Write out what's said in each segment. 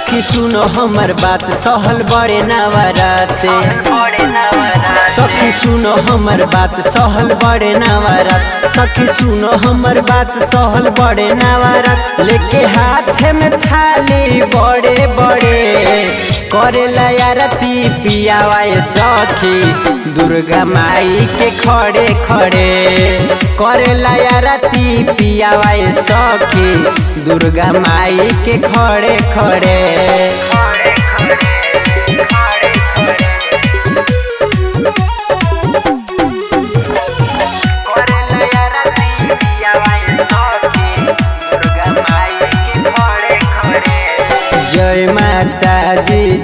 सखी सुनो हमर बात सहल बड़े नवराते। सखी सुनो हमर बात सहल बड़े नवरात। सखी सुनो हमर बात सहल बड़े नवरात। लेके हाथ में थाली बड़े बड़े करेला आरती पियावाए सखी दुर्गा माई के खड़े खड़े करेला आरती पियावाए सखी दुर्गा माई के खड़े खड़े।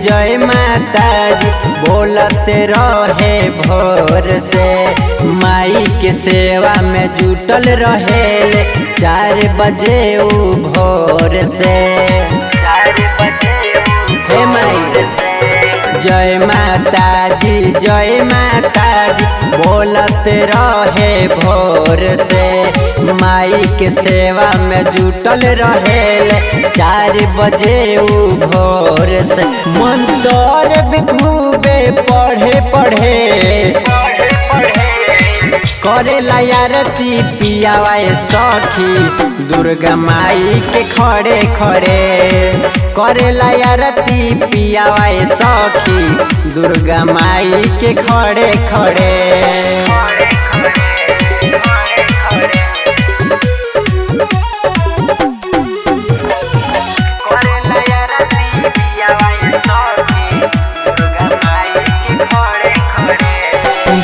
जय माता जी बोलते रहे भोर से माई के सेवा में जुटल रहे 4 बजे भोर से। हे माई जय माता जी बोलते रहे भोर से माई के सेवा में जुटल रहे 4 बजे भोर से। मंत्र भी खूबे पढ़े करेला आरती पियावाए सखी दुर्गा माई के खड़े खड़े करेला आरती पियावाए सखी दुर्गा माई के खड़े खड़े।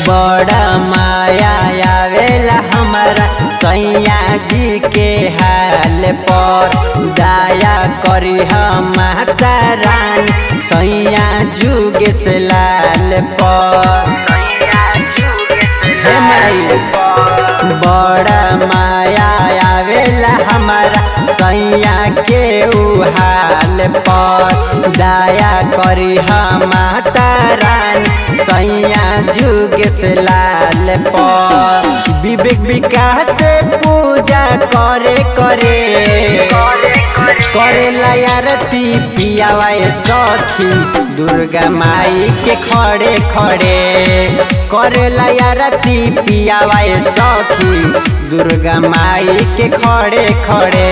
बड़ा माया आवेला हमारा सैया जी के हाल पर दया करी हम माता रानी सैया जुगेश लाल पर। हे माई बड़ा माया आवेला हमारा सैया के हाल पर दया करी हम माता रानी सैया जुगेश लाल पर। विवेक विकास से पूजा करेला आरती पियावाए सखी दुर्गा माई के खड़े खड़े करेला आरती पियावाए सखी दुर्गा माई के खड़े खड़े।